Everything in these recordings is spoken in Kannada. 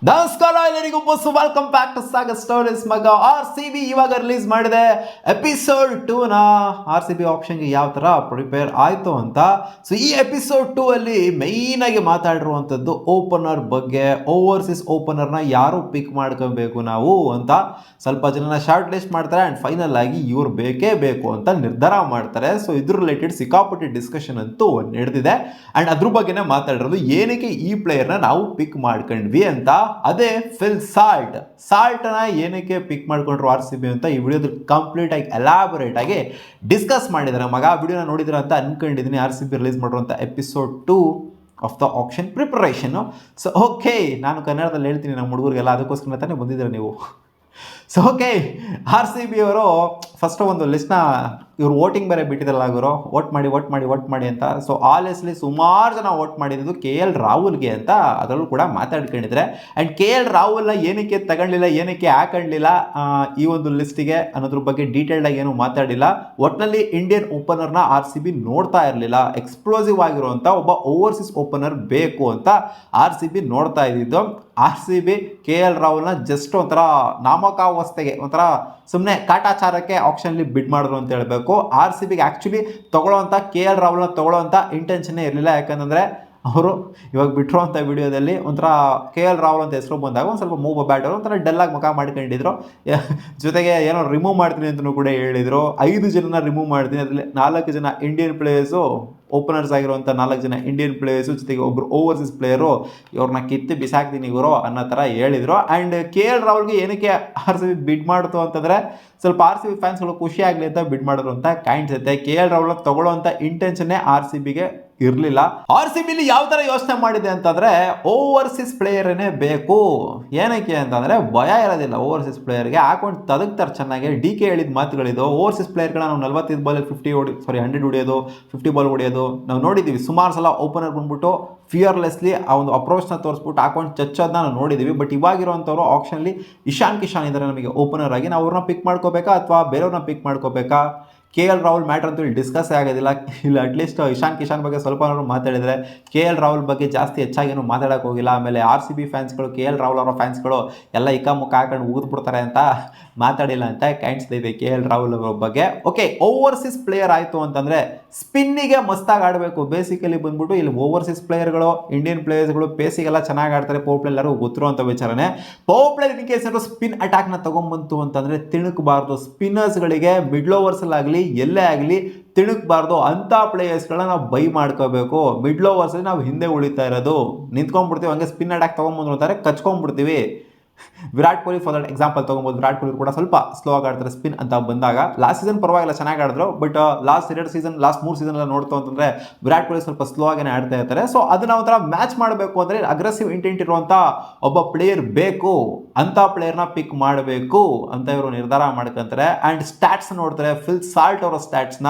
ನಮಸ್ಕಾರ ಎಲ್ಲರಿಗೂ ಬಸ್ಸು welcome back to saga stories. ಮಗ RCB ಇವಾಗ ರಿಲೀಸ್ ಮಾಡಿದೆ ಎಪಿಸೋಡ್ 2ನ. RCB ಆಪ್ಷನ್ಗೆ ಯಾವ ಥರ ಪ್ರಿಪೇರ್ ಆಯಿತು ಅಂತ. ಸೊ ಈ ಎಪಿಸೋಡ್ 2 ಅಲ್ಲಿ ಮೈನ್ ಆಗಿ ಮಾತಾಡಿರುವಂಥದ್ದು ಓಪನರ್ ಬಗ್ಗೆ. ಓವರ್ಸೀಸ್ ಓಪನರ್ನ ಯಾರು ಪಿಕ್ ಮಾಡ್ಕೋಬೇಕು ನಾವು ಅಂತ ಸ್ವಲ್ಪ ಜನನ ಶಾರ್ಟ್ ಲಿಸ್ಟ್ ಮಾಡ್ತಾರೆ ಆ್ಯಂಡ್ ಫೈನಲ್ ಆಗಿ ಇವ್ರು ಬೇಕೇ ಬೇಕು ಅಂತ ನಿರ್ಧಾರ ಮಾಡ್ತಾರೆ. ಸೊ ಇದ್ರ ರಿಲೇಟೆಡ್ ಸಿಕ್ಕಾಪಟ್ಟಿ ಡಿಸ್ಕಷನ್ ಅಂತೂ ನಡೆದಿದೆ ಆ್ಯಂಡ್ ಅದ್ರ ಬಗ್ಗೆನೇ ಮಾತಾಡಿರೋದು. ಏನಕ್ಕೆ ಈ ಪ್ಲೇಯರ್ನ ನಾವು ಪಿಕ್ ಮಾಡ್ಕೊಂಡ್ವಿ ಅಂತ. ಅದೇ ಫಿಲ್ ಸಾಲ್ಟ್ನ ಏನಕ್ಕೆ ಪಿಕ್ ಮಾಡ್ಕೊಂಡ್ರು RCB ಅಂತ ಈ ವಿಡಿಯೋದಲ್ಲಿ ಕಂಪ್ಲೀಟ್ ಆಗಿ ಎಲಾಬೊರೇಟ್ ಆಗಿ ಡಿಸ್ಕಸ್ ಮಾಡಿದ್ದಾರೆ. ಮಗ ವಿಡಿಯೋನ ನೋಡಿದ್ರ ಅಂತ ಅನ್ಕೊಂಡಿದ್ದೀನಿ. RCB ರಿಲೀಸ್ ಮಾಡಿರುವಂಥ ಎಪಿಸೋಡ್ 2 ಆಫ್ ದ ಆಕ್ಷನ್ ಪ್ರಿಪರೇಷನ್ನು. ಸೊ ಓಕೆ, ನಾನು ಕನ್ನಡದಲ್ಲಿ ಹೇಳ್ತೀನಿ ನಮ್ಮ ಹುಡುಗರಿಗೆಲ್ಲ, ಅದಕ್ಕೋಸ್ಕರ ತಾನೇ ಬಂದಿದ್ದೀರ ನೀವು. ಸೊ ಓಕೆ, RCB ಅವರು ಫಸ್ಟ್ ಒಂದು ಲಿಸ್ಟ್ನ ಇವರು ವೋಟಿಂಗ್ ಬೇರೆ ಬಿಟ್ಟಿದ್ರಲ್ಲ ಗುರು, ವೋಟ್ ಮಾಡಿ ಅಂತ. ಸೊ ಆಲೆಸ್ಲಿ ಸುಮಾರು ಜನ ವೋಟ್ ಮಾಡಿದ್ದು KL ರಾಹುಲ್ಗೆ ಅಂತ ಅದರಲ್ಲೂ ಕೂಡ ಮಾತಾಡ್ಕೊಂಡಿದ್ರೆ. ಆ್ಯಂಡ್ KL ರಾಹುಲ್ನ ಏನಕ್ಕೆ ತಗೊಳ್ಳಿಲ್ಲ, ಏನಕ್ಕೆ ಹಾಕೊಳ್ಳಿಲ್ಲ ಈ ಒಂದು ಲಿಸ್ಟಿಗೆ ಅನ್ನೋದ್ರ ಬಗ್ಗೆ ಡೀಟೇಲ್ಡಾಗಿ ಏನು ಮಾತಾಡಿಲ್ಲ. ಒಟ್ಟಿನಲ್ಲಿ ಇಂಡಿಯನ್ ಓಪನರ್ನ RCB ನೋಡ್ತಾ ಇರಲಿಲ್ಲ. ಎಕ್ಸ್ಪ್ಲೋಸಿವ್ ಆಗಿರುವಂಥ ಒಬ್ಬ ಓವರ್ಸೀಸ್ ಓಪನರ್ ಬೇಕು ಅಂತ RCB ನೋಡ್ತಾ ಇದ್ದಿದ್ದು. RCB KL ರಾಹುಲ್ನ ಜಸ್ಟ್ ಒಂಥರ ನಾಮಕಾವಸ್ಥೆಗೆ, ಒಂಥರ ಸುಮ್ಮನೆ ಕಾಟಾಚಾರಕ್ಕೆ ಆಪ್ಷನ್ಲಿ ಬಿಡ್ ಮಾಡಿದ್ರು ಅಂತ ಹೇಳಬೇಕು. RCBಗೆ ಆ್ಯಕ್ಚುಲಿ ತೊಗೊಳ್ಳೋವಂಥ KL ರಾಹುಲ್ನ ತೊಗೊಳ್ಳೋವಂಥ ಇಂಟೆನ್ಷನ್ನೇ ಇರಲಿಲ್ಲ. ಯಾಕಂದರೆ ಅವರು ಇವಾಗ ಬಿಟ್ಟಿರುವಂಥ ವಿಡಿಯೋದಲ್ಲಿ ಒಂಥರ KL ರಾಹುಲ್ ಅಂತ ಹೆಸರು ಬಂದಾಗ ಒಂದು ಸ್ವಲ್ಪ ಮೂವ್ ಬ್ಯಾಟರ್ ಒಂಥರ ಡಲ್ಲಾಗಿ ಮುಖ ಮಾಡ್ಕೊಂಡಿದ್ರು. ಜೊತೆಗೆ ಏನೋ ರಿಮೂವ್ ಮಾಡ್ತೀನಿ ಅಂತಲೂ ಕೂಡ ಹೇಳಿದರು. 5 ಜನನ ರಿಮೂವ್ ಮಾಡ್ತೀನಿ, ಅದರಲ್ಲಿ 4 ಜನ ಇಂಡಿಯನ್ ಪ್ಲೇಯರ್ಸು, ಓಪನರ್ಸ್ ಆಗಿರುವಂಥ 4 ಜನ ಇಂಡಿಯನ್ ಪ್ಲೇಯರ್ಸು, ಜೊತೆಗೆ ಒಬ್ಬರು ಓವರ್ಸೀಸ್ ಪ್ಲೇಯರು, ಇವ್ರನ್ನ ಕಿತ್ತು ಬಿಸಾಕ್ತೀನಿ ಇವರು ಅನ್ನೋ ಥರ ಹೇಳಿದರು. ಆ್ಯಂಡ್ KL ರಾಹುಲ್ಗೆ ಏನಕ್ಕೆ RCB ಬಿಡ್ ಮಾಡ್ತು ಅಂತಂದರೆ ಸ್ವಲ್ಪ RCB ಫ್ಯಾನ್ಸ್ಗಳು ಖುಷಿ ಆಗಲಿ ಅಂತ ಬಿಡ್ ಮಾಡಿದ್ರು ಅಂತ ಕಾಣಿಸುತ್ತೆ. KL ರಾಹುಲ್ನ ತೊಗೊಳ್ಳೋವಂಥ ಇಂಟೆನ್ಷನ್ನೇ RCBಗೆ ಇರಲಿಲ್ಲ. RCBಲಿ ಯಾವ ಥರ ಯೋಚನೆ ಮಾಡಿದೆ ಅಂತಂದರೆ ಓವರ್ಸೀಸ್ ಪ್ಲೇಯರೇ ಬೇಕು. ಏನಕ್ಕೆ ಅಂತಂದರೆ ಭಯ ಇರೋದಿಲ್ಲ ಓವರ್ಸೀಸ್ ಪ್ಲೇಯರ್ಗೆ, ಹಾಕೊಂಡು ತದಗ್ತಾರೆ ಚೆನ್ನಾಗಿ. DK ಹೇಳಿದ ಮಾತುಗಳಿದು. ಓವರ್ಸೀಸ್ ಪ್ಲೇಯರ್ಗಳನ್ನ ನಾವು 45 ಬಾಲಲ್ಲಿ 100 ಹೊಡೆಯೋದು, 50 ಬಾಲ್ ಹೊಡೆಯೋದು ನಾವು ನೋಡಿದ್ದೀವಿ. ಸುಮಾರು ಸಲ ಓಪನರ್ ಬಂದ್ಬಿಟ್ಟು ಫಿಯರ್ಲೆಸ್ಲಿ ಆ ಒಂದು ಅಪ್ರೋಚ್ನ ತೋರಿಸ್ಬಿಟ್ಟು ಹಾಕೊಂಡು ಚಚ್ಚೋದನ್ನ ನಾವು ನೋಡಿದ್ದೀವಿ. ಬಟ್ ಇವಾಗಿರುವಂಥವ್ರು ಆಪ್ಷನ್ಲಿ ಇಶಾನ್ ಕಿಶಾನ್ ಇದ್ದಾರೆ ನಮಗೆ ಓಪನರ್ ಆಗಿ. ನಾವು ಅವ್ರನ್ನ ಪಿಕ್ ಮಾಡ್ಕೋಬೇಕಾ ಅಥವಾ ಬೇರೆಯವ್ರನ್ನ ಪಿಕ್ ಮಾಡ್ಕೋಬೇಕಾ? KL ರಾಹುಲ್ ಮ್ಯಾಟ್ರ್ ಅಂತೂ ಇಲ್ಲಿ ಡಿಸ್ಕಸ್ ಆಗೋದಿಲ್ಲ. ಇಲ್ಲ ಅಟ್ಲೀಸ್ಟ್ ಇಶಾನ್ ಕಿಶಾನ್ ಬಗ್ಗೆ ಸ್ವಲ್ಪ ಮಾತಾಡಿದರೆ, KL ರಾಹುಲ್ ಬಗ್ಗೆ ಜಾಸ್ತಿ ಹೆಚ್ಚಾಗೇನು ಮಾತಾಡೋಕೆ ಹೋಗಿಲ್ಲ. ಆಮೇಲೆ RCB ಫ್ಯಾನ್ಸ್ಗಳು KL ರಾಹುಲ್ ಅವರ ಫ್ಯಾನ್ಸ್ಗಳು ಎಲ್ಲ ಮುಖ ಹಾಕೊಂಡು ಊದ್ಬಿಡ್ತಾರೆ ಅಂತ ಮಾತಾಡಿಲ್ಲ ಅಂತ ಕಾಣಿಸ್ತಿದೆ KL ರಾಹುಲ್ ಅವರ ಬಗ್ಗೆ. ಓಕೆ, ಓವರ್ಸೀಸ್ ಪ್ಲೇಯರ್ ಆಯಿತು ಅಂತಂದರೆ ಸ್ಪಿನ್ನಿಗೆ ಮಸ್ತಾಗಿ ಆಡಬೇಕು. ಬೇಸಿಕಲಿ ಬಂದ್ಬಿಟ್ಟು ಇಲ್ಲಿ ಓವರ್ಸೀಸ್ ಪ್ಲೇಯರ್ಗಳು, ಇಂಡಿಯನ್ ಪ್ಲೇಯರ್ಸ್ಗಳು ಪೇಸಿಗೆಲ್ಲ ಚೆನ್ನಾಗಿ ಆಡ್ತಾರೆ. ಪವರ್ ಪ್ಲೇ ಎಲ್ಲರೂ ಗೊತ್ತಿರುವಂಥ ವಿಚಾರನೇ. ಪವರ್ ಪ್ಲೇ ಇನ್ ಕೇಸ್ ಏನಾದ್ರು ಸ್ಪಿನ್ ಅಟ್ಯಾಕ್ನ ತೊಗೊಂಬಂತು ಅಂತಂದರೆ ತಿಣುಕಬಾರ್ದು. ಸ್ಪಿನ್ನರ್ಸ್ಗಳಿಗೆ ಮಿಡ್ಲ್ ಓವರ್ಸಲ್ಲಾಗಲಿ ಎಲ್ಲೇ ಆಗಲಿ ತಿಣುಕಬಾರ್ದು. ಅಂಥ ಪ್ಲೇಯರ್ಸ್ಗಳನ್ನ ನಾವು ಬೈ ಮಾಡ್ಕೋಬೇಕು. ಮಿಡ್ಲ್ ಓವರ್ಸಲ್ಲಿ ನಾವು ಹಿಂದೆ ಉಳಿತಾ ಇರೋದು, ನಿಂತ್ಕೊಂಡ್ಬಿಡ್ತೀವಿ. ಹಂಗೆ ಸ್ಪಿನ್ ಅಟ್ಯಾಕ್ ತೊಗೊಂಬಂದ್ರು ಅಂತಾರೆ, ಕಚ್ಕೊಂಡ್ಬಿಡ್ತೀವಿ. Virat Kohli for that example ತೊಗೊಬೋದು. ವಿರಾಟ್ ಕೊಹ್ಲಿ ಕೂಡ ಸ್ವಲ್ಪ ಸ್ಲೋ ಆಗಿ ಆಡ್ತಾರೆ ಸ್ಪಿನ್ ಅಂತ ಬಂದಾಗ. ಲಾಸ್ಟ್ ಸೀಸನ್ ಪರವಾಗಿಲ್ಲ, ಚೆನ್ನಾಗಿ ಆಡಿದ್ರು. ಬಟ್ ಲಾಸ್ಟ್ 3 ಸೀಸನ್ ಎಲ್ಲ ನೋಡ್ತು ಅಂತಂದರೆ ವಿರಾಟ್ ಕೊಹ್ಲಿ ಸ್ವಲ್ಪ ಸ್ಲೋ ಆಗಿನೇ ಆಡ್ತಾ ಇರ್ತಾರೆ. ಸೊ ಅದನ್ನ ಒಂಥರ ಮ್ಯಾಚ್ ಮಾಡಬೇಕು ಅಂದರೆ ಅಗ್ರೆಸಿವ್ ಇಂಟೆಂಟ್ ಇರುವಂಥ ಒಬ್ಬ ಪ್ಲೇಯರ್ ಬೇಕು. ಅಂಥ ಪ್ಲೇಯರ್ನ ಪಿಕ್ ಮಾಡಬೇಕು ಅಂತ ಇವರು ನಿರ್ಧಾರ ಮಾಡ್ಕೊಂತಾರೆ. ಆ್ಯಂಡ್ ಸ್ಟ್ಯಾಟ್ಸ್ ನೋಡ್ತಾರೆ, ಫಿಲ್ ಸಾಲ್ಟ್ ಅವರ ಸ್ಟ್ಯಾಟ್ಸ್ನ.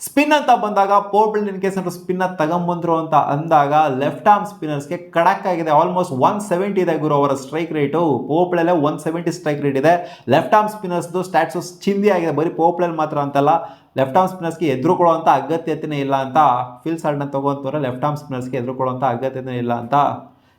ಸ್ಪಿನ್ ಅಂತ ಬಂದಾಗ ಪೋರ್ಬಲ್ ಇನ್ ಕೇಸ್ ಏನಾದ್ರು ಸ್ಪಿನ್ನ ತಗೊಂಬಂದ್ರು ಅಂತ ಅಂದಾಗ ಲೆಫ್ಟ್ ಆರ್ಮ್ ಸ್ಪಿನ್ನರ್ಸ್ಗೆ ಕಡಕ್ ಆಗಿದೆ. ಆಲ್ಮೋಸ್ಟ್ 170 ಇದೆ ಗುರು ಅವರ ಸ್ಟ್ರೈಕ್ ರೇಟು. ಪೋಪ್ಲಲ್ಲೇ 170 ಸ್ಟ್ರೈಕ್ ರೇಟ್ ಇದೆ. ಲೆಫ್ಟ್ ಆರ್ಮ್ ಸ್ಪಿನ್ನರ್ಸ್ದು ಸ್ಟ್ಯಾಟ್ಸು ಚಿಂದಿ ಆಗಿದೆ. ಬರೀ ಪೋಪ್ಲಲ್ಲಿ ಮಾತ್ರ ಅಂತಲ್ಲ, ಲೆಫ್ಟ್ ಆರ್ಮ್ ಸ್ಪಿನ್ನರ್ಸ್ಗೆ ಎದುರುಕೊಳ್ಳುವಂಥ ಅಗತ್ಯತೆಯೇ ಇಲ್ಲ ಅಂತ ಫಿಲ್ ಸಾಲ್ಟ್ನ ತೊಗೊಂತವ್ರೆ. ಲೆಫ್ಟ್ ಆರ್ಮ್ ಸ್ಪಿನ್ನರ್ಸ್ಗೆ ಎದುರುಕೊಳ್ಳುವಂಥ ಅಗತ್ಯತೆ ಇಲ್ಲ ಅಂತ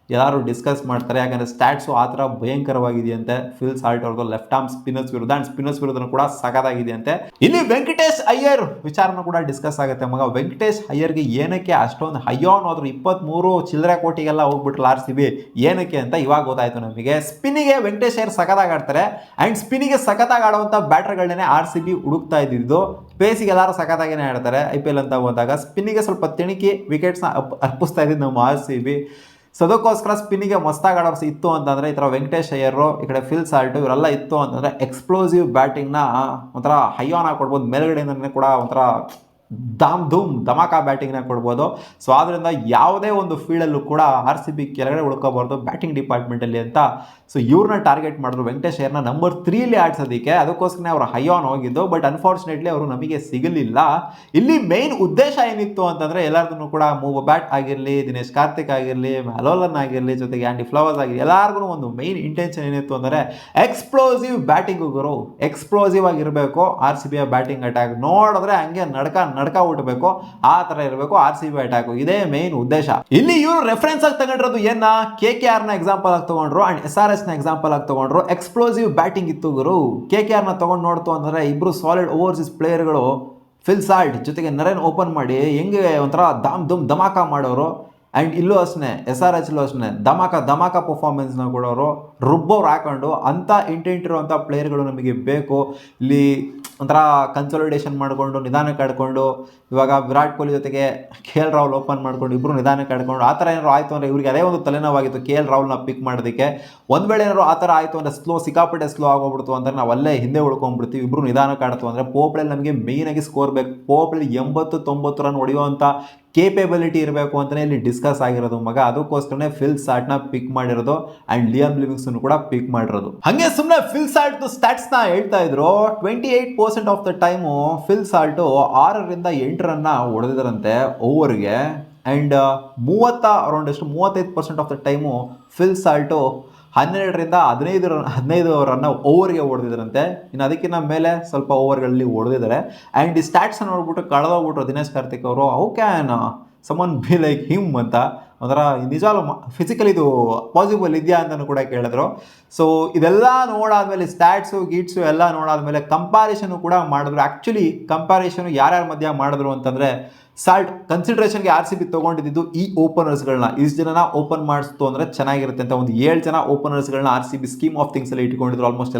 ಎಲ್ಲರೂ ಡಿಸ್ಕಸ್ ಮಾಡ್ತಾರೆ. ಯಾಕಂದರೆ ಸ್ಟ್ಯಾಟ್ಸು ಆ ಥರ ಭಯಂಕರವಾಗಿದೆಯಂತೆ ಫಿಲ್ ಸಾಲ್ಟ್ ಅವ್ರದ್ದು ಲೆಫ್ಟ್ ಆರ್ಮ್ ಸ್ಪಿನ್ನರ್ಸ್ ವಿರುದ್ಧ. ಆ್ಯಂಡ್ ಸ್ಪಿನ್ನರ್ಸ್ ವಿರುದ್ಧ ಕೂಡ ಸಖತ್ತಾಗಿದೆಯಂತೆ. ಇಲ್ಲಿ ವೆಂಕಟೇಶ್ ಅಯ್ಯರ್ ವಿಚಾರನೂ ಕೂಡ ಡಿಸ್ಕಸ್ ಆಗುತ್ತೆ. ಮಗ ವೆಂಕಟೇಶ್ ಅಯ್ಯರ್ಗೆ ಏನಕ್ಕೆ ಅಷ್ಟೊಂದು ಹೈಯಾನ್ ಹೋದ್ರು, 23 ಚಿಲ್ಲರೆ ಕೋಟಿಗೆಲ್ಲ ಹೋಗ್ಬಿಟ್ರಲ್ಲ RCB, ಏನಕ್ಕೆ ಅಂತ ಇವಾಗ ಗೊತ್ತಾಯ್ತು ನಮಗೆ. ಸ್ಪಿನ್ನಿಗೆ ವೆಂಕಟೇಶ್ ಅಯ್ಯರ್ ಸಖತ್ತಾಗಿ ಆಡ್ತಾರೆ. ಆ್ಯಂಡ್ ಸ್ಪಿನ್ನಿಗೆ ಸಖತ್ತಾಗಿ ಆಡುವಂಥ ಬ್ಯಾಟರ್ಗಳನ್ನೇ RCB ಹುಡುಕ್ತಾ ಇದ್ದಿದ್ದು. ಪೇಸಿಗೆ ಎಲ್ಲರೂ ಸಖತ್ತಾಗೇ ಆಡ್ತಾರೆ IPL ಅಂತ ಹೋದಾಗ. ಸ್ಪಿನ್ನಿಗೆ ಸ್ವಲ್ಪ ತಿಣುಕಿ ವಿಕೆಟ್ಸ್ನ ಅರ್ಪಿಸ್ತಾ ಇದ್ದಿದ್ದು ನಮ್ಮ RCB. ಸೊ ಅದಕ್ಕೋಸ್ಕರ ಸ್ಪಿನ್ನಿಗೆ ಮಸ್ತಾಗಿ ಆಡೋರ್ಸ್ ಇತ್ತು ಅಂತಂದರೆ ಈ ಥರ ವೆಂಕಟೇಶ್ ಅಯ್ಯರು, ಈ ಕಡೆ ಫಿಲ್ ಸಾಲ್ಟು, ಇವರೆಲ್ಲ ಇತ್ತು ಅಂತಂದರೆ ಎಕ್ಸ್ಪ್ಲೋಸಿವ್ ಬ್ಯಾಟಿಂಗ್ನ ಒಂಥರ ಹೈಯಾನ್ ಆಗಿ ಕೊಡ್ಬೋದು. ಮೇಲ್ಗಡೆಯಿಂದನೇ ಕೂಡ ಒಂಥರ ಧಮಾಕ ಬ್ಯಾಟಿಂಗ್ನ ಕೊಡ್ಬೋದು. ಸೊ ಆದ್ದರಿಂದ ಯಾವುದೇ ಒಂದು ಫೀಲ್ಡಲ್ಲೂ ಕೂಡ RCB ಕೆಳಗಡೆ ಉಳ್ಕೋಬಾರ್ದು ಬ್ಯಾಟಿಂಗ್ ಡಿಪಾರ್ಟ್ಮೆಂಟಲ್ಲಿ ಅಂತ. ಸೊ ಇವ್ರನ್ನ ಟಾರ್ಗೆಟ್ ಮಾಡಿದ್ರು ವೆಂಕಟೇಶ್ ಅಯ್ಯರ್ನ ನಂಬರ್ 3 ಆಡ್ಸೋದಕ್ಕೆ. ಅದಕ್ಕೋಸ್ಕರ ಅವರು ಹೈಯಾನ್ ಹೋಗಿದ್ದು. ಬಟ್ ಅನ್ಫಾರ್ಚುನೇಟ್ಲಿ ಅವರು ನಮಗೆ ಸಿಗಲಿಲ್ಲ. ಇಲ್ಲಿ ಮೇನ್ ಉದ್ದೇಶ ಏನಿತ್ತು ಅಂತಂದರೆ ಎಲ್ಲರಿಗೂ ಕೂಡ ಮೂವ್ ಬ್ಯಾಟ್ ಆಗಿರಲಿ, ದಿನೇಶ್ ಕಾರ್ತಿಕ್ ಆಗಿರಲಿ, ಮ್ಯಾಲೋಲನ್ ಆಗಿರಲಿ, ಜೊತೆಗೆ ಆ್ಯಂಡಿ ಫ್ಲವರ್ಸ್ ಆಗಿರಲಿ, ಎಲ್ಲರಿಗೂ ಒಂದು ಮೇನ್ ಇಂಟೆನ್ಷನ್ ಏನಿತ್ತು ಅಂದರೆ ಎಕ್ಸ್ಪ್ಲೋಸಿವ್ ಬ್ಯಾಟಿಂಗು ಗುರು. ಎಕ್ಸ್ಪ್ಲೋಸಿವ್ ಆಗಿರಬೇಕು RCBಯ ಬ್ಯಾಟಿಂಗ್ ಅಟ್ಯಾಕ್. ನೋಡಿದ್ರೆ ಹಂಗೆ ನಡ್ಕ ಹುಟ್ಟಬೇಕು, ಆ ತರ ಇರಬೇಕು RCB ಅಟ್ಯಾಕ್. ಇದೇ ಮೇನ್ ಉದ್ದೇಶ. ಇಲ್ಲಿ ಇವರು ರೆಫರೆನ್ಸ್ ಆಗಿ ತಗೊಂಡಿರೋದು ಏನ, KKR ನ ಎಕ್ಸಾಂಪಲ್ ಆಗಿ ತಗೊಂಡ್ರು ಅಂಡ್ SRH ನ ಎಕ್ಸಾಂಪಲ್ ಆಗಿ ತಗೊಂಡ್ರು. ಎಕ್ಸ್ಪ್ಲೋಸಿವ್ ಬ್ಯಾಟಿಂಗ್ ಇತ್ತು ಗುರು. KKR ನ ತಗೊಂಡು ನೋಡ್ತು ಅಂದ್ರೆ ಇಬ್ರು ಸಾಲಿಡ್ ಓವರ್ಸೀಸ್ ಪ್ಲೇಯರ್ಗಳು ಫಿಲ್ ಸಾಲ್ಟ್ ಜೊತೆಗೆ ನರೇನ್ ಓಪನ್ ಮಾಡಿ ಹೆಂಗೆ ಒಂಥರ ಧಮಾಕ ಮಾಡೋರು. ಆ್ಯಂಡ್ ಇಲ್ಲೂ ಅಷ್ಟೇ SRHಲ್ಲೂ ಅಷ್ಟೇ ಧಮಾಕ ಪರ್ಫಾರ್ಮೆನ್ಸ್ನ ಕೊಡೋರು, ರುಬ್ಬೋರು ಹಾಕೊಂಡು ಅಂಥ ಇಂಟೆಂಟ್ ಇರುವಂಥ ಪ್ಲೇಯರ್ಗಳು ನಮಗೆ ಬೇಕು. ಇಲ್ಲಿ ಒಂಥರ ಕನ್ಸಾಲಿಡೇಷನ್ ಮಾಡಿಕೊಂಡು ನಿಧಾನಕ್ಕೆ ಆಡ್ಕೊಂಡು, ಇವಾಗ ವಿರಾಟ್ ಕೊಹ್ಲಿ ಜೊತೆಗೆ KL ರಾಹುಲ್ ಓಪನ್ ಮಾಡ್ಕೊಂಡು ಇಬ್ಬರು ನಿಧಾನಕ್ಕೆ ಆಡ್ಕೊಂಡು, ಆ ಥರ ಏನಾದ್ರು ಆಯಿತು ಅಂದರೆ ಇವ್ರಿಗೆ ಅದೇ ಒಂದು ತಲೆನೋವಾಗಿತ್ತು KL ರಾಹುಲ್ನ ಪಿಕ್ ಮಾಡೋದಕ್ಕೆ. ಒಂದು ವೇಳೆ ಏನಾದ್ರು ಆ ಥರ ಆಯಿತು ಅಂದರೆ ಸಿಕ್ಕಾಪಟ್ಟೆ ಸ್ಲೋ ಆಗೋಗ್ಬಿಡ್ತು ಅಂದರೆ ನಾವು ಅಲ್ಲೇ ಹಿಂದೆ ಉಳ್ಕೊಂಡ್ಬಿಡ್ತೀವಿ. ಇಬ್ಬರು ನಿಧಾನಕ್ಕೆ ಆಡ್ತು ಅಂದರೆ ಪೋಪ್ಳಲ್ಲಿ ನಮಗೆ ಮೇಯ್ನಾಗಿ ಸ್ಕೋರ್ ಬೇಕು. ಪೋಪ್ಳಲ್ಲಿ 80-90 ರನ್ ಹೊಡೆಯುವಂಥ ಕೇಪಬಿಲಿಟಿ ಇರಬೇಕು ಅಂತಲೇ ಇಲ್ಲಿ ಡಿಸ್ಕಸ್ ಆಗಿರೋದು ಮಗ. ಅದಕ್ಕೋಸ್ಕರನೇ ಫಿಲ್ ಸಾಲ್ಟ್ನ ಪಿಕ್ ಮಾಡಿರೋದು ಆ್ಯಂಡ್ ಲಿಯಾಮ್ ಲಿವಿಂಗ್ಸ್ಟನ್ ಕೂಡ ಪಿಕ್ ಮಾಡಿರೋದು. ಹಾಗೆ ಸುಮ್ಮನೆ ಫಿಲ್ ಸಾಲ್ಟ್ ಸ್ಟ್ಯಾಟ್ಸ್ನ ಹೇಳ್ತಾ ಇದ್ರು. 28% of the time Phil Salt 6-8 ರನ್ನ ಹೊಡೆದಿದ್ರಂತೆ ಓವರ್ಗೆ. And 35% of the time Phil Salt 12-15 ರನ್ನ ಓವರ್ಗೆ ಹೊಡೆದಿದ್ರಂತೆ. ಇನ್ನು ಅದಕ್ಕಿಂತ ಮೇಲೆ ಸ್ವಲ್ಪ ಓವರ್ಗಳಲ್ಲಿ ಹೊಡೆದಿದ್ದಾರೆ. ಆ್ಯಂಡ್ ಈ ಸ್ಟ್ಯಾಟ್ಸ್ ನೋಡ್ಬಿಟ್ಟು ಕಳೆದೋಗ್ಬಿಟ್ರು ದಿನೇಶ್ ಕಾರ್ತಿಕ್ ಅವರು. How can someone be like him ಅಂತ ಒಂಥರ ನಿಜಾಲು ಫಿಸಿಕಲ್ ಇದು ಪಾಸಿಬಲ್ ಇದೆಯಾ ಅಂತಲೂ ಕೂಡ ಕೇಳಿದ್ರು. ಸೊ ಇದೆಲ್ಲ ನೋಡಾದ್ಮೇಲೆ ಸ್ಟ್ಯಾಟ್ಸು ಗೀಟ್ಸು ಎಲ್ಲ ನೋಡಾದ್ಮೇಲೆ ಕಂಪ್ಯಾರಿಸನು ಕೂಡ ಮಾಡಿದ್ರು. ಆ್ಯಕ್ಚುಲಿ ಕಂಪ್ಯಾರಿಸನು ಯಾರ್ಯಾರ ಮಧ್ಯ ಮಾಡಿದ್ರು ಅಂತಂದರೆ ಸಾಲ್ಟ್ ಕನ್ಸಿಡ್ರೇಷನ್ಗೆ RCB ತೊಗೊಂಡಿದ್ದು ಈ ಓಪನರ್ಸ್ಗಳನ್ನ, ಇಷ್ಟು ಜನನ ಓಪನ್ ಮಾಡಿಸ್ತು ಅಂದರೆ ಚೆನ್ನಾಗಿರುತ್ತೆ ಅಂತ ಒಂದು 7 ಜನ ಓಪನರ್ಸ್ಗಳನ್ನ RCB ಸ್ಕೀಮ್ ಆಫ್ ಥಿಂಗ್ಸಲ್ಲಿ ಇಟ್ಕೊಂಡಿದ್ರು. ಆಲ್ಮೋಸ್ಟ್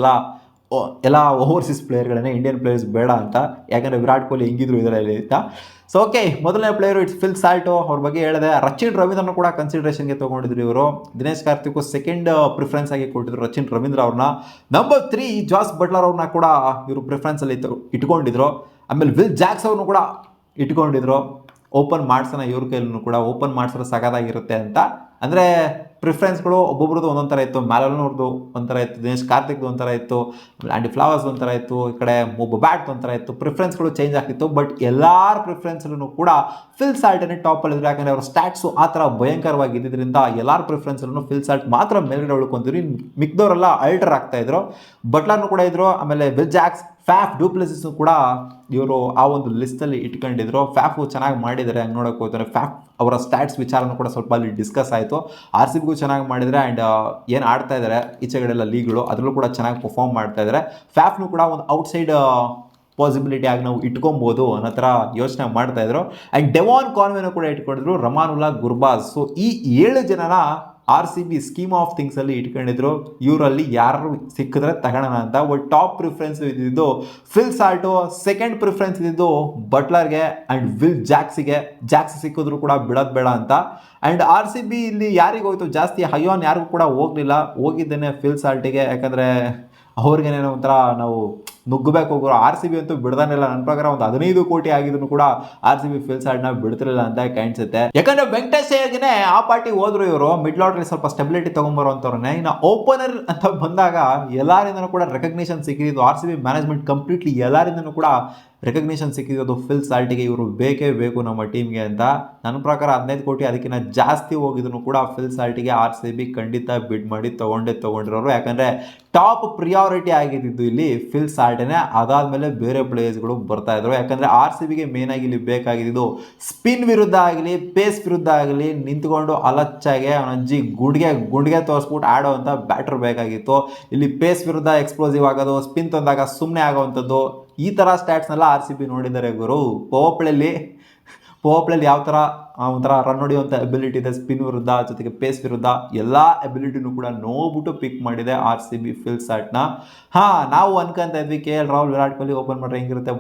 ಎಲ್ಲ ಓವರ್ಸೀಸ್ ಪ್ಲೇಯರ್ಗಳನ್ನೇ, ಇಂಡಿಯನ್ ಪ್ಲೇಯರ್ಸ್ ಬೇಡ ಅಂತ, ಯಾಕಂದರೆ ವಿರಾಟ್ ಕೊಹ್ಲಿ ಹೆಂಗಿದ್ರು ಇದರಲ್ಲಿ ಅಂತ. ಸೊ ಓಕೆ, ಮೊದಲನೇ ಪ್ಲೇಯರು ಇಟ್ಸ್ ಫಿಲ್ ಸಾಲ್ಟು, ಅವ್ರ ಬಗ್ಗೆ ಹೇಳಿದೆ. ರಚಿನ್ ರವೀಂದ್ರನ ಕೂಡ ಕನ್ಸಿಡರೇಷನ್ಗೆ ತೊಗೊಂಡಿದ್ರು ಇವರು. ದಿನೇಶ್ ಕಾರ್ತಿಕ್ ಸೆಕೆಂಡ್ ಪ್ರಿಫರೆನ್ಸ್ ಆಗಿ ಕೊಟ್ಟಿದ್ರು ರಚಿನ್ ರವೀಂದ್ರ ಅವ್ರನ್ನ. ನಂಬರ್ 3 ಜಾಸ್ ಬಟ್ಲರ್ ಅವ್ರನ್ನ ಕೂಡ ಇವರು ಪ್ರಿಫರೆನ್ಸಲ್ಲಿ ಇಟ್ಕೊಂಡಿದ್ರು. ಆಮೇಲೆ ವಿಲ್ ಜಾಕ್ಸ್ ಅವ್ರನ್ನೂ ಕೂಡ ಇಟ್ಕೊಂಡಿದ್ರು. ಓಪನ್ ಮಾಡ್ಸೋಣ ಇವ್ರ ಕೈಲೂ ಕೂಡ, ಓಪನ್ ಮಾಡಿಸಿದ್ರೆ ಸಗದಾಗಿರುತ್ತೆ ಅಂತ. ಅಂದರೆ ಪ್ರಿಫರೆನ್ಸ್ಗಳು ಒಬ್ಬೊಬ್ರದ್ದು ಒಂದೊಂದು ಥರ ಇತ್ತು. ಮ್ಯಾಲೋನವ್ರದ್ದು ಒಂಥರ ಇತ್ತು, ದಿನೇಶ್ ಕಾರ್ತಿಕ್ದು ಒಂಥರ ಇತ್ತು, ಆ್ಯಂಡಿ ಫ್ಲವರ್ಸ್ ಒಂಥರ ಇತ್ತು, ಈ ಕಡೆ ಬ್ಯಾಟ್ ಒಂಥರ ಇತ್ತು. ಪ್ರಿಫರೆನ್ಸ್ಗಳು ಚೇಂಜ್ ಆಗ್ತಿತ್ತು. ಬಟ್ ಎಲ್ಲರ ಪ್ರಿಫರೆನ್ಸ್ಲೂ ಕೂಡ ಫಿಲ್ ಸಾಲ್ಟನ್ನೇ ಟಾಪಲ್ಲಿದ್ರು. ಯಾಕಂದರೆ ಅವ್ರ ಸ್ಟ್ಯಾಟ್ಸು ಆ ಥರ ಭಯಂಕರವಾಗಿ ಇದ್ದಿದ್ದರಿಂದ ಎಲ್ಲರ ಪ್ರಿಫರೆನ್ಸ್ಲೂ ಫಿಲ್ ಸಾಲ್ಟ್ ಮಾತ್ರ ಮೇಲ್ಗಡೆ ಉಳ್ಕೊಂತಿದ್ರು. ಮಿಕ್ದವರೆಲ್ಲ ಅಲ್ಟರ್ ಆಗ್ತಾಯಿದ್ರು. ಬಟ್ಲರ್ನು ಕೂಡ ಇದ್ರು. ಆಮೇಲೆ ವಿಲ್ ಜಾಕ್ಸ್, ಫ್ಯಾಫ್ ಡು ಪ್ಲೆಸಿಸ್ನು ಕೂಡ ಇವರು ಆ ಒಂದು ಲಿಸ್ಟಲ್ಲಿ ಇಟ್ಕೊಂಡಿದ್ರು. ಫ್ಯಾಫು ಚೆನ್ನಾಗಿ ಮಾಡಿದ್ದಾರೆ. ಹಂಗೆ ನೋಡೋಕೆ ಹೋಗ್ತಾರೆ ಫ್ಯಾಫ್ ಅವರ ಸ್ಟ್ಯಾಟ್ಸ್ ವಿಚಾರನೂ ಕೂಡ ಸ್ವಲ್ಪ ಅಲ್ಲಿ ಡಿಸ್ಕಸ್ ಆಯಿತು. RCBಗೂ ಚೆನ್ನಾಗಿ ಮಾಡಿದರೆ. ಆ್ಯಂಡ್ ಏನು ಆಡ್ತಾ ಇದ್ದಾರೆ ಈಚೆಗಡೆಲ್ಲ ಲೀಗ್ಗಳು ಅದರಲ್ಲೂ ಕೂಡ ಚೆನ್ನಾಗಿ ಪರ್ಫಾರ್ಮ್ ಮಾಡ್ತಾ ಇದ್ದಾರೆ. ಫ್ಯಾಫ್ನು ಕೂಡ ಒಂದು ಔಟ್ಸೈಡ್ ಪಾಸಿಬಿಲಿಟಿ ಆಗಿ ನಾವು ಇಟ್ಕೊಬೋದು ಅನ್ನೋ ಥರ ಯೋಚನೆ ಮಾಡ್ತಾಯಿದ್ರು. ಆ್ಯಂಡ್ ಡೆವಾನ್ ಕಾನ್ವೆನೂ ಕೂಡ ಇಟ್ಕೊಂಡಿದ್ರು, ರಮಾನುಲ್ಲಾ ಗುರ್ಬಾಜ್. ಸೊ ಈ 7 ಜನನ RCB ಸ್ಕೀಮ್ ಆಫ್ ಥಿಂಗ್ಸಲ್ಲಿ ಇಟ್ಕೊಂಡಿದ್ರು. ಇವರಲ್ಲಿ ಯಾರು ಸಿಕ್ಕಿದ್ರೆ ತಗೋಣ ಅಂತ. ಒಂದು ಟಾಪ್ ಪ್ರಿಫರೆನ್ಸ್ ಇದ್ದಿದ್ದು ಫಿಲ್ ಸಾಲ್ಟು, ಸೆಕೆಂಡ್ ಪ್ರಿಫರೆನ್ಸ್ ಇದ್ದಿದ್ದು ಬಟ್ಲರ್ಗೆ ಆ್ಯಂಡ್ ವಿಲ್ ಜಾಕ್ಸಿಗೆ. ಜಾಕ್ಸ್ ಸಿಕ್ಕಿದ್ರು ಕೂಡ ಬಿಡೋದು ಬೇಡ ಅಂತ. ಆ್ಯಂಡ್ RCB ಇಲ್ಲಿ ಯಾರಿಗೆ ಹೋಯ್ತು ಜಾಸ್ತಿ, ಹೈಯಾನ್ ಯಾರಿಗೂ ಕೂಡ ಹೋಗಲಿಲ್ಲ. ಹೋಗಿದ್ದೇನೆ ಫಿಲ್ ಸಾಲ್ಟಿಗೆ, ಯಾಕಂದರೆ ಅವ್ರಿಗೇನೇನೋ ಒಂಥರ ನಾವು ನುಗ್ಗಬೇಕು ಹೋಗೋರು. RCB ಅಂತೂ ಬಿಡ್ದಾನಿಲ್ಲ. ನನ್ನ ಪ್ರಕಾರ ಒಂದು 15 ಕೋಟಿ ಆಗಿದ್ರು ಕೂಡ RCB ಫಿಲ್ ಸಾಲ್ಟ್ನ ಬಿಡ್ತಿರಲಿಲ್ಲ ಅಂತ ಕಾಣಿಸುತ್ತೆ. ಯಾಕಂದರೆ ವೆಂಕಟೇಶ್ ಅಯ್ಯರ್ಗೆ ಆ ಪಾರ್ಟಿಗೆ ಹೋದ್ರು ಇವರು. ಮಿಡ್ಲ್ ಆರ್ಡ್ರಲ್ಲಿ ಸ್ವಲ್ಪ ಸ್ಟೆಬಿಲಿಟಿ ತೊಗೊಂಬರುವಂಥವ್ರನ್ನೇ. ಇನ್ನು ಓಪನರ್ ಅಂತ ಬಂದಾಗ ಎಲ್ಲರಿಂದನೂ ಕೂಡ ರೆಕಗ್ನಿಷನ್ ಸಿಕ್ಕಿದ್ದು. RCB ಮ್ಯಾನೇಜ್ಮೆಂಟ್ ಕಂಪ್ಲೀಟ್ಲಿ ಎಲ್ಲರಿಂದನೂ ಕೂಡ ರೆಕಗ್ನಿಷನ್ ಸಿಕ್ಕಿದ್ದು ಫಿಲ್ ಸಾಲ್ಟಿಗೆ. ಇವರು ಬೇಕೇ ಬೇಕು ನಮ್ಮ ಟೀಮ್ಗೆ ಅಂತ. ನನ್ನ ಪ್ರಕಾರ 15 ಕೋಟಿ ಅದಕ್ಕಿಂತ ಜಾಸ್ತಿ ಹೋಗಿದ್ರು ಕೂಡ ಫಿಲ್ ಸಾಲ್ಟಿಗೆ RCB ಖಂಡಿತ ಬಿಡ್ ಮಾಡಿ ತೊಗೊಂಡಿರೋರು. ಯಾಕಂದರೆ ಟಾಪ್ ಪ್ರಿಯಾರಿಟಿ ಆಗಿದ್ದು ಇಲ್ಲಿ ಫಿಲ್ ಸಾಲ್ಟೇನೆ. ಅದಾದಮೇಲೆ ಬೇರೆ ಪ್ಲೇಯರ್ಸ್ಗಳು ಬರ್ತಾಯಿದ್ರು. ಯಾಕಂದರೆ RCBಗೆ ಮೇನಾಗಿ ಇಲ್ಲಿ ಬೇಕಾಗಿದ್ದು ಸ್ಪಿನ್ ವಿರುದ್ಧ ಆಗಲಿ ಪೇಸ್ ವಿರುದ್ಧ ಆಗಲಿ ನಿಂತ್ಕೊಂಡು ಅಲಚ್ಚಾಗೆ ಅವನಜ್ಜಿ ಗುಂಡಿಗೆ ತೋರಿಸ್ಬಿಟ್ಟು ಆಡೋ ಅಂತ ಬ್ಯಾಟರ್ ಬೇಕಾಗಿತ್ತು. ಇಲ್ಲಿ ಪೇಸ್ ವಿರುದ್ಧ ಎಕ್ಸ್ಪ್ಲೋಸಿವ್ ಆಗೋದು, ಸ್ಪಿನ್ ತಂದಾಗ ಸುಮ್ಮನೆ ಆಗೋವಂಥದ್ದು, ಈ ಥರ ಸ್ಟ್ಯಾಟ್ಸ್ನೆಲ್ಲ RCB ನೋಡಿದ್ದಾರೆ ಗುರು. ಪವರ್ಪ್ಲೇಲಿ ಯಾವ ಥರ ಒಂಥರ ರನ್ ಹೊಡೆಯುವಂಥ ಎಬಿಲಿಟಿ ಇದೆ ಸ್ಪಿನ್ ವಿರುದ್ಧ ಜೊತೆಗೆ ಪೇಸ್ ವಿರುದ್ಧ, ಎಲ್ಲ ಎಬಿಲಿಟಿನೂ ಕೂಡ ನೋಡ್ಬಿಟ್ಟು ಪಿಕ್ ಮಾಡಿದೆ RCB ಫಿಲ್ ಸಾಲ್ಟ್ನ. ನಾವು ಅನ್ಕೊಂತ ಇದ್ವಿ KL ರಾಹುಲ್ ವಿರಾಟ್ ಕೊಹ್ಲಿ ಓಪನ್ ಮಾಡ್ರೆ ಹೆಂಗಿರುತ್ತೆ,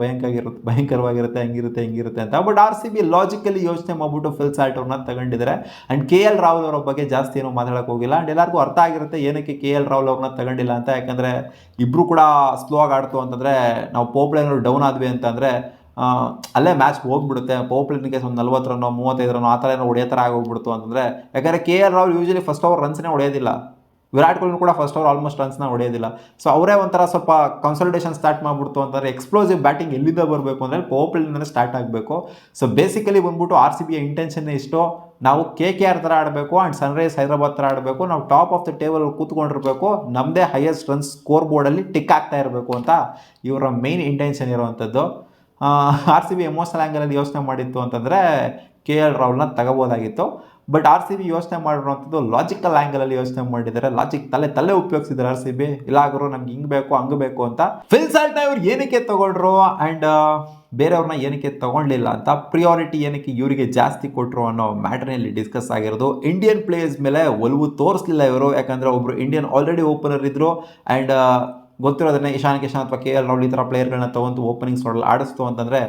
ಭಯಂಕರವಾಗಿರುತ್ತೆ, ಹೆಂಗಿರುತ್ತೆ ಅಂತ. ಬಟ್ RCB ಲಾಜಿಕಲಿ ಯೋಚನೆ ಮಾಡ್ಬಿಟ್ಟು ಫಿಲ್ ಸಾಲ್ಟ್ ಅವ್ರನ್ನ ತಗೊಂಡಿದ್ದಾರೆ. ಆ್ಯಂಡ್ KL ರಾಹುಲ್ ಅವರ ಬಗ್ಗೆ ಜಾಸ್ತಿ ಏನೂ ಮಾತಾಡೋಕೆ ಹೋಗಿಲ್ಲ. ಆ್ಯಂಡ್ ಎಲ್ಲರಿಗೂ ಅರ್ಥ ಆಗಿರುತ್ತೆ ಏನಕ್ಕೆ KL ರಾಹುಲ್ ಅವ್ರನ್ನ ತಗೊಂಡಿಲ್ಲ ಅಂತ. ಯಾಕಂದರೆ ಇಬ್ಬರು ಕೂಡ ಸ್ಲೋ ಆಗಿ ಆಡ್ತು ಅಂತಂದರೆ, ನಾವು ಪೋಪ್ಲೇನರು ಡೌನ್ ಆದ್ವಿ ಅಂತಂದರೆ ಅಲ್ಲೇ ಮ್ಯಾಚ್ ಹೋಗ್ಬಿಡುತ್ತೆ. ಪವರ್ಪ್ಲೇನಿಗೆ ಒಂದು 40 ರನ್ನು 35 ರನ್ನು ಆ ಥರ ಏನೋ ಹೊಡೆಯೋ ಥರ ಆಗೋಗ್ಬಿಡ್ತು ಅಂತಂದರೆ. ಯಾಕಂದರೆ KL Rahul usually first over ರನ್ಸ್ನೇ ಹೊಡೆಯೋದಿಲ್ಲ. ವಿರಾಟ್ ಕೊಹ್ಲಿ ಕೂಡ ಫಸ್ಟ್ ಓವರ್ ಆಲ್ಮೋಸ್ಟ್ ರನ್ಸ್ನ ಹೊಡೆಯೋದಿಲ್ಲ. ಸೊ ಅವರೇ ಒಂಥರ ಸ್ವಲ್ಪ ಕನ್ಸಾಲಿಡೇಷನ್ ಸ್ಟಾರ್ಟ್ ಮಾಡಿಬಿಡ್ತು ಅಂತಂದರೆ ಎಕ್ಸ್ಪ್ಲೋಸಿವ್ ಬ್ಯಾಟಿಂಗ್ ಎಲ್ಲಿಂದ ಬರಬೇಕು ಅಂದರೆ ಪವರ್ಪ್ಲೇನಿಂದ ಸ್ಟಾರ್ಟ್ ಆಗಬೇಕು. ಸೊ ಬೇಸಿಕಲಿ ಬಂದ್ಬಿಟ್ಟು RCBಯ ಇಂಟೆನ್ಷನ್ನೇ ಇಷ್ಟು, ನಾವು KKR ಥರ ಆಡಬೇಕು ಆ್ಯಂಡ್ ಸನ್ರೈಸ್ ಹೈದರಾಬಾದ್ ಥರ ಆಡಬೇಕು. ನಾವು ಟಾಪ್ ಆಫ್ ದ ಟೇಬಲ್ ಕೂತ್ಕೊಂಡಿರಬೇಕು, ನಮ್ಮದೇ ಹೈಯೆಸ್ಟ್ ರನ್ಸ್ ಸ್ಕೋರ್ ಬೋರ್ಡಲ್ಲಿ ಟಿಕ್ ಆಗ್ತಾ ಇರಬೇಕು ಅಂತ ಇವರ ಮೇನ್ ಇಂಟೆನ್ಷನ್ ಇರುವಂಥದ್ದು. ಆರ್ ಸಿ ಬಿ ಎಮೋಷನಲ್ ಆ್ಯಂಗಲಲ್ಲಿ ಯೋಚನೆ ಮಾಡಿತ್ತು ಅಂತಂದರೆ ಕೆ ಎಲ್ ರಾಹುಲ್ನ ತಗೋಬೋದಾಗಿತ್ತು. ಬಟ್ ಆರ್ ಸಿ ಬಿ ಯೋಚನೆ ಮಾಡಿರುವಂಥದ್ದು ಲಾಜಿಕಲ್ ಆ್ಯಂಗಲಲ್ಲಿ ಯೋಚನೆ ಮಾಡಿದ್ದಾರೆ. ಲಾಜಿಕ್ ತಲೆ ಉಪಯೋಗಿಸಿದ್ದಾರೆ ಆರ್ ಸಿ ಬಿ. ಇಲ್ಲಾಗರು ನಮ್ಗೆ ಹಿಂಗೆ ಬೇಕು ಹಂಗೆ ಬೇಕು ಅಂತ. ಫಿಲ್ ಸಾಲ್ಟ್ನ ಇವ್ರು ಏನಕ್ಕೆ ತಗೊಂಡ್ರು ಆ್ಯಂಡ್ ಬೇರೆಯವ್ರನ್ನ ಏನಕ್ಕೆ ತಗೊಳ್ಳಿಲ್ಲ ಅಂತ, ಪ್ರಿಯಾರಿಟಿ ಏನಕ್ಕೆ ಇವರಿಗೆ ಜಾಸ್ತಿ ಕೊಟ್ಟರು ಅನ್ನೋ ಮ್ಯಾಟರ್ನಲ್ಲಿ ಡಿಸ್ಕಸ್ ಆಗಿರೋದು. ಇಂಡಿಯನ್ ಪ್ಲೇಯರ್ಸ್ ಮೇಲೆ ಒಲವು ತೋರಿಸಲಿಲ್ಲ ಇವರು, ಯಾಕಂದರೆ ಒಬ್ಬರು ಇಂಡಿಯನ್ ಆಲ್ರೆಡಿ ಓಪನರ್ ಇದ್ದರು ಆ್ಯಂಡ್ ಗೊತ್ತಿರೋದನ್ನೇ ಇಶಾನ್ ಕಿಶನ್ ಅಥವಾ ಕೆ ಎಲ್ ರಾಹುಲ್ ಈ ಥರ ಪ್ಲೇಯರ್ಗಳನ್ನ ತೊಗೊಂಡು ಓಪನಿಂಗ್ಸ್ ನೋಡಲು ಆಡಿಸ್ತು ಅಂತಂದರೆ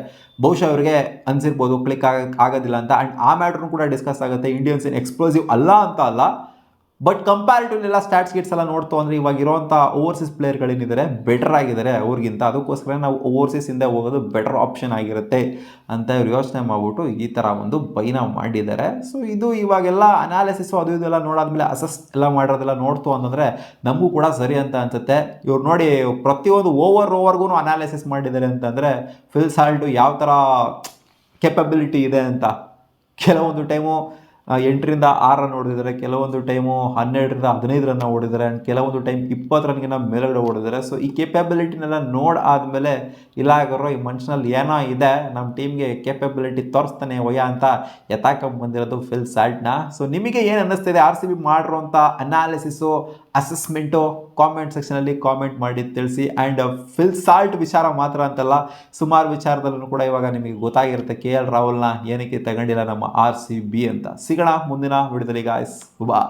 ಬಹುಶಃ ಅವರಿಗೆ ಅನಿಸಿರ್ಬೋದು ಕ್ಲಿಕ್ ಆಗೋದಿಲ್ಲ ಅಂತ. ಆ್ಯಂಡ್ ಆ ಮ್ಯಾಟ್ರೂ ಕೂಡ ಡಿಸ್ಕಸ್ ಆಗುತ್ತೆ. ಇಂಡಿಯನ್ಸ್ ಏನು ಎಕ್ಸ್ಪ್ಲೋಸಿವ್ ಅಲ್ಲ ಅಂತ ಅಲ್ಲ, ಬಟ್ ಕಂಪ್ಯಾರಿಟಿವ್ಲಿ ಎಲ್ಲ ಸ್ಟ್ಯಾಟ್ಸ್ ಗಿಟ್ಸ್ ಎಲ್ಲ ನೋಡ್ತು ಅಂದರೆ ಇವಾಗ ಇರೋವಂಥ ಓವರ್ಸೀಸ್ ಪ್ಲೇಯರ್ಗಳೇನಿದ್ದಾರೆ ಬೆಟರ್ ಆಗಿದ್ದಾರೆ ಅವ್ರಿಗಿಂತ. ಅದಕ್ಕೋಸ್ಕರ ನಾವು ಓವರ್ಸೀಸ್ ಹಿಂದೆ ಹೋಗೋದು ಬೆಟರ್ ಆಪ್ಷನ್ ಆಗಿರುತ್ತೆ ಅಂತ ಇವ್ರು ಯೋಚನೆ ಮಾಡಿಬಿಟ್ಟು ಈ ಥರ ಒಂದು ಬೈನ ಮಾಡಿದ್ದಾರೆ. ಸೊ ಇದು ಇವಾಗೆಲ್ಲ ಅನಾಲಿಸಿಸು ಅದು ಇದೆಲ್ಲ ನೋಡಾದ್ಮೇಲೆ ಅಸೆಸ್ ಎಲ್ಲ ಮಾಡಿರೋದೆಲ್ಲ ನೋಡ್ತು ಅಂತಂದರೆ ನಮಗೂ ಕೂಡ ಸರಿ ಅಂತ ಅನಿಸುತ್ತೆ. ಇವ್ರು ನೋಡಿ ಪ್ರತಿಯೊಂದು ಓವರ್ಗೂ ಅನಾಲಿಸಿಸ್ ಮಾಡಿದ್ದಾರೆ ಅಂತಂದರೆ ಫಿಲ್ ಸಾಲ್ಟು ಯಾವ ಥರ ಕೆಪಬಿಲಿಟಿ ಇದೆ ಅಂತ. ಕೆಲವೊಂದು ಟೈಮು 8ರಿಂದ 6 ರನ್ ಹೊಡೆದಿದ್ದಾರೆ, ಕೆಲವೊಂದು ಟೈಮು 12ರಿಂದ 15 ರನ್ನ ಹೊಡೆದಿದ್ದಾರೆ ಆ್ಯಂಡ್ ಕೆಲವೊಂದು ಟೈಮ್ 20 ರನ್ಗಿಂತ ಮೇಲ್ಗಡೆ ಹೊಡೆದಿದ್ದಾರೆ. ಸೊ ಈ ಕೇಪಬಿಲಿಟಿನೆಲ್ಲ ನೋಡಾದ್ಮೇಲೆ ಇಲ್ಲಾಗರೋ ಈ ಮನುಷ್ಯನಲ್ಲಿ ಏನೋ ಇದೆ, ನಮ್ಮ ಟೀಮ್ಗೆ ಕೇಪಬಿಲಿಟಿ ತೋರಿಸ್ತಾನೆ ಒಯ್ಯ ಅಂತ ಬಂದಿರೋದು ಫಿಲ್ ಸಾಲ್ಟ್ನ. ಸೊ ನಿಮಗೆ ಏನು ಅನ್ನಿಸ್ತಿದೆ ಆರ್ ಸಿ ಬಿ ಮಾಡಿರೋಂಥ ಅನಾಲಿಸಿಸು ಅಸೆಸ್ಮೆಂಟು ಕಾಮೆಂಟ್ ಸೆಕ್ಷನಲ್ಲಿ ಕಾಮೆಂಟ್ ಮಾಡಿ ತಿಳಿಸಿ. ಆ್ಯಂಡ್ ಫಿಲ್ ಸಾಲ್ಟ್ ವಿಚಾರ ಮಾತ್ರ ಅಂತಲ್ಲ, ಸುಮಾರು ವಿಚಾರದಲ್ಲೂ ಕೂಡ ಇವಾಗ ನಿಮಗೆ ಗೊತ್ತಾಗಿರುತ್ತೆ ಕೆ ಎಲ್ ರಾಹುಲ್ನ ಏನಕ್ಕೆ ತಗೊಂಡಿಲ್ಲ ನಮ್ಮ ಆರ್ ಸಿ ಬಿ ಅಂತ. ಸಿಗೋಣ ಮುಂದಿನ ವಿಡಿಯೋದಲ್ಲಿ ಗಾಯ್ಸ್, ಬಾ.